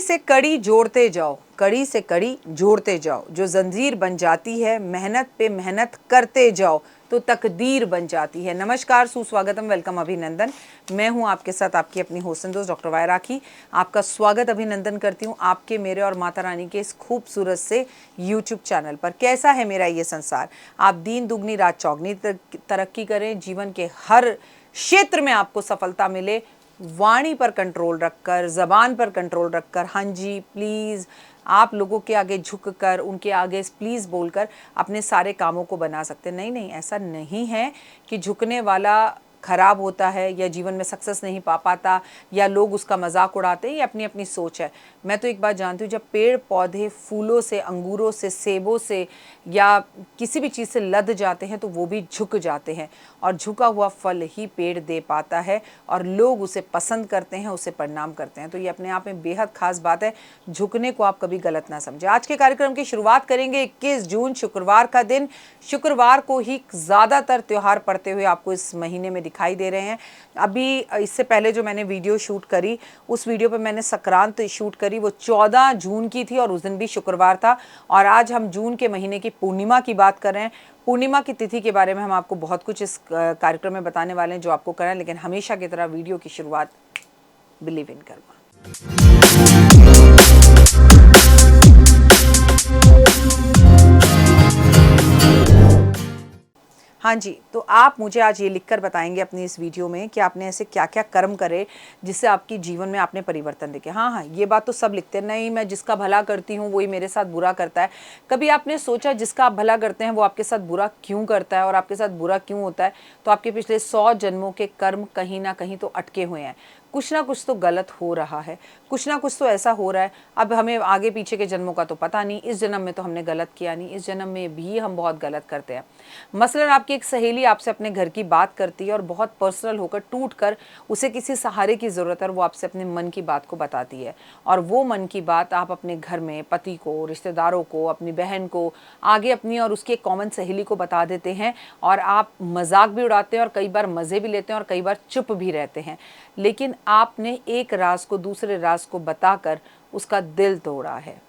से कड़ी जोड़ते जाओ, कड़ी से कड़ी जोड़ते जाओ, जो जंजीर बन जाती है मेहनत पे मेहनत करते जाओ तो तकदीर बन जाती है। नमस्कार, सुस्वागतम, वेलकम, अभिनंदन। मैं हूं आपके साथ आपकी अपनी होस्ट दोस्त डॉक्टर वाय राखी। आपका स्वागत अभिनंदन करती हूं आपके, मेरे और माता रानी के इस खूबसूरत से यूट्यूब चैनल पर। कैसा है मेरा ये संसार? आप दिन दुगनी रात चौगनी तरक्की करें, जीवन के हर क्षेत्र में आपको सफलता मिले। वाणी पर कंट्रोल रखकर, ज़बान पर कंट्रोल रखकर, हाँ जी प्लीज़, आप लोगों के आगे झुककर, उनके आगे प्लीज़ बोलकर अपने सारे कामों को बना सकते हैं। नहीं नहीं, ऐसा नहीं है कि झुकने वाला खराब होता है या जीवन में सक्सेस नहीं पा पाता या लोग उसका मजाक उड़ाते हैं। ये अपनी अपनी सोच है। मैं तो एक बात जानती हूँ, जब पेड़ पौधे फूलों से, अंगूरों से, सेबों से या किसी भी चीज़ से लद जाते हैं तो वो भी झुक जाते हैं, और झुका हुआ फल ही पेड़ दे पाता है और लोग उसे पसंद करते हैं, उसे प्रणाम करते हैं। तो ये अपने आप में बेहद खास बात है। झुकने को आप कभी गलत ना समझें। आज के कार्यक्रम की शुरुआत करेंगे 21 जून, शुक्रवार का दिन। शुक्रवार को ही ज़्यादातर त्यौहार पड़ते हुए आपको इस महीने में दिखाई दे रहे हैं। अभी इससे पहले जो मैंने वीडियो शूट करी, उस वीडियो पर मैंने संक्रांत शूट करी, वो 14 जून की थी और उस दिन भी शुक्रवार था। और आज हम जून के महीने की पूर्णिमा की बात कर रहे हैं। पूर्णिमा की तिथि के बारे में हम आपको बहुत कुछ इस कार्यक्रम में बताने वाले हैं जो आपको करना है, लेकिन हमेशा की तरह वीडियो की शुरुआत बिलीव इन कर्मा। हाँ जी, तो आप मुझे आज ये लिखकर बताएंगे अपनी इस वीडियो में कि आपने ऐसे क्या क्या कर्म करे जिससे आपकी जीवन में आपने परिवर्तन देखे। हाँ, ये बात तो सब लिखते हैं, नहीं मैं जिसका भला करती हूँ वही मेरे साथ बुरा करता है। कभी आपने सोचा जिसका आप भला करते हैं वो आपके साथ बुरा क्यों करता है और आपके साथ बुरा क्यों होता है? तो आपके पिछले 100 जन्मों के कर्म कहीं ना कहीं तो अटके हुए हैं। कुछ ना कुछ तो गलत हो रहा है, कुछ ना कुछ तो ऐसा हो रहा है। अब हमें आगे पीछे के जन्मों का तो पता नहीं, इस जन्म में तो हमने गलत किया नहीं, इस जन्म में भी हम बहुत गलत करते हैं। मसलन आपकी एक सहेली आपसे अपने घर की बात करती है और बहुत पर्सनल होकर, टूट कर, उसे किसी सहारे की ज़रूरत है और वो आपसे अपने मन की बात को बताती है। और वो मन की बात आप अपने घर में पति को, रिश्तेदारों को, अपनी बहन को, आगे अपनी और उसकी एक कॉमन सहेली को बता देते हैं। और आप मजाक भी उड़ाते हैं और कई बार मज़े भी लेते हैं और कई बार चुप भी रहते हैं। लेकिन आपने एक राज को दूसरे राज को बताकर उसका दिल तोड़ा है,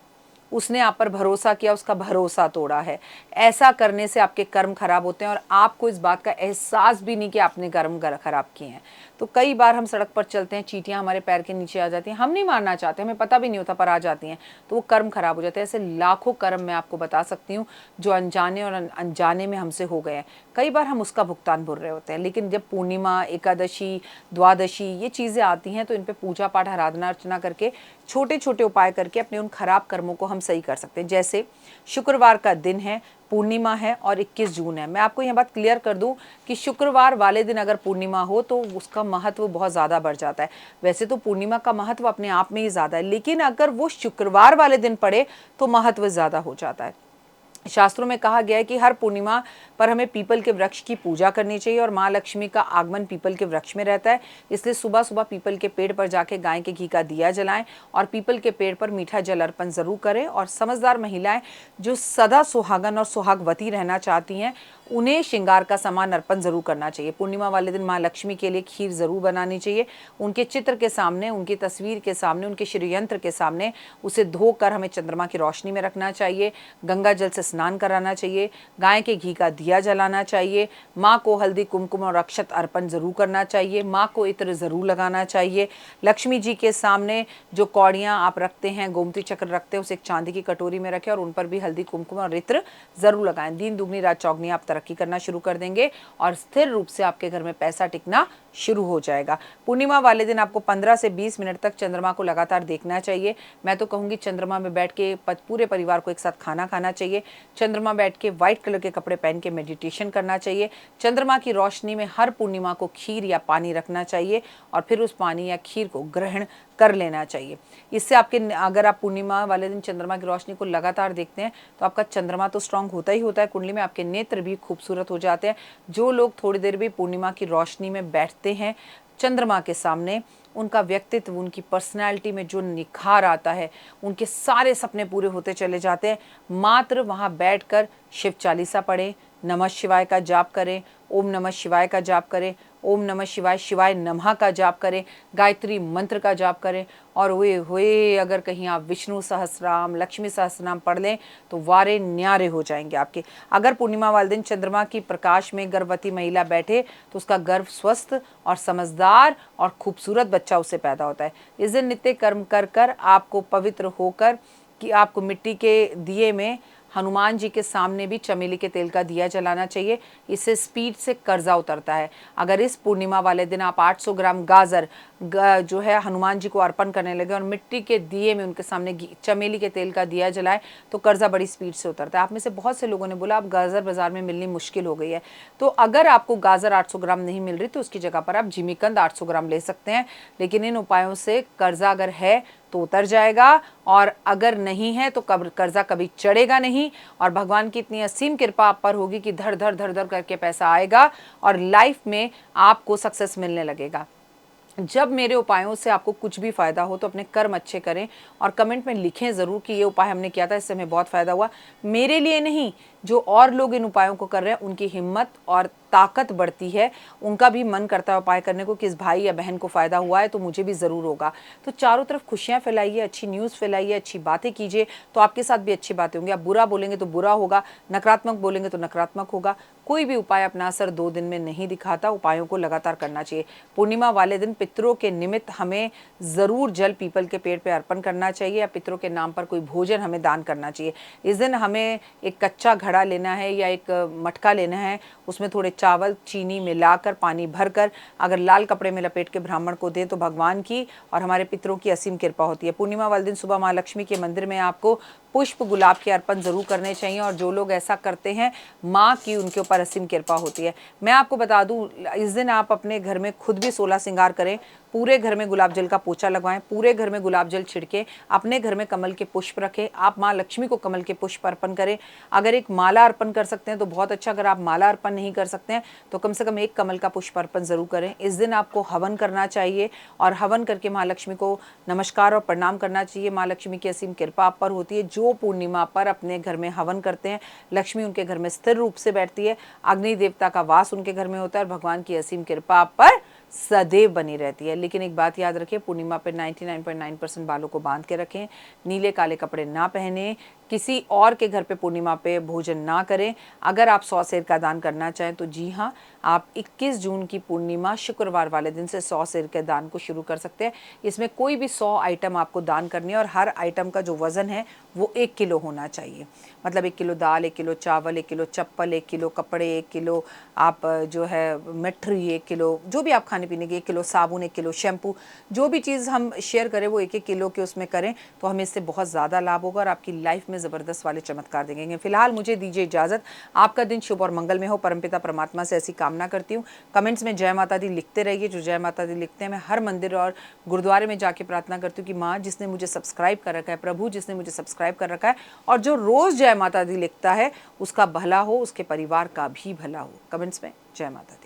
उसने आप पर भरोसा किया, उसका भरोसा तोड़ा है। ऐसा करने से आपके कर्म खराब होते हैं और आपको इस बात का एहसास भी नहीं कि आपने कर्म खराब किए हैं। तो कई बार हम सड़क पर चलते हैं, चींटियां हमारे पैर के नीचे आ जाती हैं, हम नहीं मारना चाहते, हमें पता भी नहीं होता, पर आ जाती हैं, तो वो कर्म खराब हो जाते हैं। ऐसे लाखों कर्म मैं आपको बता सकती हूँ जो अनजाने और अनजाने में हमसे हो गए हैं। कई बार हम उसका भुगतान भर रहे होते हैं। लेकिन जब पूर्णिमा, एकादशी, द्वादशी ये चीज़ें आती हैं तो इन पर पूजा पाठ, आराधना अर्चना करके, छोटे छोटे उपाय करके अपने उन खराब कर्मों को हम सही कर सकते हैं। जैसे शुक्रवार का दिन है, पूर्णिमा है और 21 जून है। मैं आपको यह बात क्लियर कर दूं कि शुक्रवार वाले दिन अगर पूर्णिमा हो तो उसका महत्व बहुत ज़्यादा बढ़ जाता है। वैसे तो पूर्णिमा का महत्व अपने आप में ही ज़्यादा है, लेकिन अगर वो शुक्रवार वाले दिन पड़े तो महत्व ज़्यादा हो जाता है। शास्त्रों में कहा गया है कि हर पूर्णिमा पर हमें पीपल के वृक्ष की पूजा करनी चाहिए और माँ लक्ष्मी का आगमन पीपल के वृक्ष में रहता है। इसलिए सुबह सुबह पीपल के पेड़ पर जाके गाय के घी का दिया जलाएं और पीपल के पेड़ पर मीठा जल अर्पण जरूर करें। और समझदार महिलाएं जो सदा सुहागन और सुहागवती रहना चाहती हैं, उन्हें श्रृंगार का सामान अर्पण जरूर करना चाहिए। पूर्णिमा वाले दिन माँ लक्ष्मी के लिए खीर जरूर बनानी चाहिए। उनके चित्र के सामने, उनकी तस्वीर के सामने, उनके श्रीयंत्र के सामने उसे धोकर हमें चंद्रमा की रोशनी में रखना चाहिए। गंगा जल से स्नान कराना चाहिए, गाय के घी का दिया जलाना चाहिए, माँ को हल्दी, कुमकुम और अक्षत अर्पण जरूर करना चाहिए, माँ को इत्र जरूर लगाना चाहिए। लक्ष्मी जी के सामने जो कौड़ियाँ आप रखते हैं, गोमती चक्र रखते हैं, उसे एक चांदी की कटोरी में रखें और उन पर भी हल्दी, कुमकुम और इत्र जरूर लगाएं। दिन दुगनी रात चौगनी आप तरक्की करना शुरू कर देंगे और स्थिर रूप से आपके घर में पैसा टिकना शुरू हो जाएगा। पूर्णिमा वाले दिन आपको 15 से 20 मिनट तक चंद्रमा को लगातार देखना चाहिए। मैं तो कहूँगी चंद्रमा में बैठ के पूरे परिवार को एक साथ खाना खाना चाहिए। चंद्रमा बैठ के व्हाइट कलर के कपड़े पहन के मेडिटेशन करना चाहिए। चंद्रमा की रोशनी में हर पूर्णिमा को खीर या पानी रखना चाहिए और फिर उस पानी या खीर को ग्रहण कर लेना चाहिए। इससे आपके, अगर आप पूर्णिमा वाले दिन चंद्रमा की रोशनी को लगातार देखते हैं तो आपका चंद्रमा तो स्ट्रांग होता ही होता है कुंडली में, आपके नेत्र भी खूबसूरत हो जाते हैं। जो लोग थोड़ी देर भी पूर्णिमा की रोशनी में बैठते हैं चंद्रमा के सामने, उनका व्यक्तित्व, उनकी पर्सनैलिटी में जो निखार आता है, उनके सारे सपने पूरे होते चले जाते हैं। मात्र वहाँ बैठकर शिव चालीसा पढ़ें, नमः शिवाय का जाप करें, ओम नमः शिवाय का जाप करें, ओम नमः शिवाय शिवाय नमः का जाप करें, गायत्री मंत्र का जाप करें। और ओए होए अगर कहीं आप विष्णु सहस्रनाम, लक्ष्मी सहस्रनाम पढ़ लें तो वारे न्यारे हो जाएंगे आपके। अगर पूर्णिमा वाले दिन चंद्रमा की प्रकाश में गर्भवती महिला बैठे तो उसका गर्भ स्वस्थ और समझदार और खूबसूरत बच्चा उससे पैदा होता है। इस दिन नित्य कर्म कर कर आपको पवित्र होकर कि आपको मिट्टी के दिए में हनुमान जी के सामने भी चमेली के तेल का दिया जलाना चाहिए। इससे स्पीड से कर्जा उतरता है। अगर इस पूर्णिमा वाले दिन आप 800 ग्राम गाजर जो है हनुमान जी को अर्पण करने लगे और मिट्टी के दिए में उनके सामने चमेली के तेल का दिया जलाएं तो कर्जा बड़ी स्पीड से उतरता है। आप में से बहुत से लोगों ने बोला अब गाजर बाजार में मिलनी मुश्किल हो गई है, तो अगर आपको गाजर 800 ग्राम नहीं मिल रही तो उसकी जगह पर आप जिमीकंद 800 ग्राम ले सकते हैं। लेकिन इन उपायों से कर्जा अगर है तो उतर जाएगा, और अगर नहीं है तो कर्जा कभी चढ़ेगा नहीं। और भगवान की इतनी असीम कृपा आप पर होगी कि धर धर धर धर करके पैसा आएगा और लाइफ में आपको सक्सेस मिलने लगेगा। जब मेरे उपायों से आपको कुछ भी फ़ायदा हो तो अपने कर्म अच्छे करें और कमेंट में लिखें ज़रूर कि ये उपाय हमने किया था, इससे हमें बहुत फ़ायदा हुआ। मेरे लिए नहीं, जो और लोग इन उपायों को कर रहे हैं उनकी हिम्मत और ताकत बढ़ती है, उनका भी मन करता है उपाय करने को कि इस भाई या बहन को फ़ायदा हुआ है तो मुझे भी ज़रूर होगा। तो चारों तरफ खुशियाँ फैलाइए, अच्छी न्यूज़ फैलाइए, अच्छी बातें कीजिए, तो आपके साथ भी अच्छी बातें होंगी। आप बुरा बोलेंगे तो बुरा होगा, नकारात्मक बोलेंगे तो नकारात्मक होगा। कोई भी उपाय अपना असर 2 दिन में नहीं दिखाता, उपायों को लगातार करना चाहिए। पूर्णिमा वाले दिन पितरों के निमित्त हमें ज़रूर जल पीपल के पेड़ पर अर्पण करना चाहिए, या पितरों के नाम पर कोई भोजन हमें दान करना चाहिए। इस दिन हमें एक कच्चा घड़ा लेना है या एक मटका लेना है, उसमें थोड़े चावल चीनी मिलाकर पानी भरकर अगर लाल कपड़े में लपेट के ब्राह्मण को दें तो भगवान की और हमारे पितरों की असीम कृपा होती है। पूर्णिमा वाले दिन सुबह माँ लक्ष्मी के मंदिर में आपको पुष्प गुलाब के अर्पण ज़रूर करने चाहिए, और जो लोग ऐसा करते हैं माँ की उनके ऊपर असीम कृपा होती है। मैं आपको बता दूं, इस दिन आप अपने घर में खुद भी 16 श्रृंगार करें, पूरे घर में गुलाब जल का पोछा लगवाएं, पूरे घर में गुलाब जल छिड़कें, अपने घर में कमल के पुष्प रखें, आप माँ लक्ष्मी को कमल के पुष्प अर्पण करें। अगर एक माला अर्पण कर सकते हैं तो बहुत अच्छा, अगर आप माला अर्पण नहीं कर सकते हैं तो कम से कम एक कमल का पुष्प अर्पण ज़रूर करें। इस दिन आपको हवन करना चाहिए और हवन करके माँ लक्ष्मी को नमस्कार और प्रणाम करना चाहिए। माँ लक्ष्मी की असीम कृपा आप पर होती है। जो पूर्णिमा पर अपने घर में हवन करते हैं, लक्ष्मी उनके घर में स्थिर रूप से बैठती है, अग्नि देवता का वास उनके घर में होता है और भगवान की असीम कृपा आप पर सदैव बनी रहती है। लेकिन एक बात याद रखें, पूर्णिमा पर 99.9% बालों को बांध के रखें, नीले काले कपड़े ना पहने, किसी और के घर पे पूर्णिमा पे भोजन ना करें। अगर आप 100 सेर का दान करना चाहें तो जी हाँ, आप 21 जून की पूर्णिमा शुक्रवार वाले दिन से 100 सेर के दान को शुरू कर सकते हैं। इसमें कोई भी 100 आइटम आपको दान करनी है और हर आइटम का जो वज़न है वो 1 किलो होना चाहिए। मतलब 1 किलो दाल, 1 किलो चावल, 1 किलो चप्पल, 1 किलो कपड़े, 1 किलो आप जो है मिठाई, 1 किलो जो भी आप खाने पीने की, 1 किलो साबुन, 1 किलो शैम्पू, जो भी चीज़ हम शेयर करें वो 1-1 किलो के उसमें करें तो हमें इससे बहुत ज़्यादा लाभ होगा और आपकी लाइफ में ज़बरदस्त वाले चमत्कार देंगे। फिलहाल मुझे दीजिए इजाज़त। आपका दिन शुभ और मंगल में हो, परमपिता परमात्मा से ऐसी कामना करती हूँ। कमेंट्स में जय माता दी लिखते रहिए। जो जय माता दी लिखते हैं मैं हर मंदिर और गुरुद्वारे में जाके प्रार्थना करती हूँ कि माँ जिसने मुझे सब्सक्राइब कर रखा है, प्रभु जिसने मुझे सब्सक्राइब कर रखा है और जो रोज़ जय माता दी लिखता है उसका भला हो, उसके परिवार का भी भला हो। कमेंट्स में जय माता दी।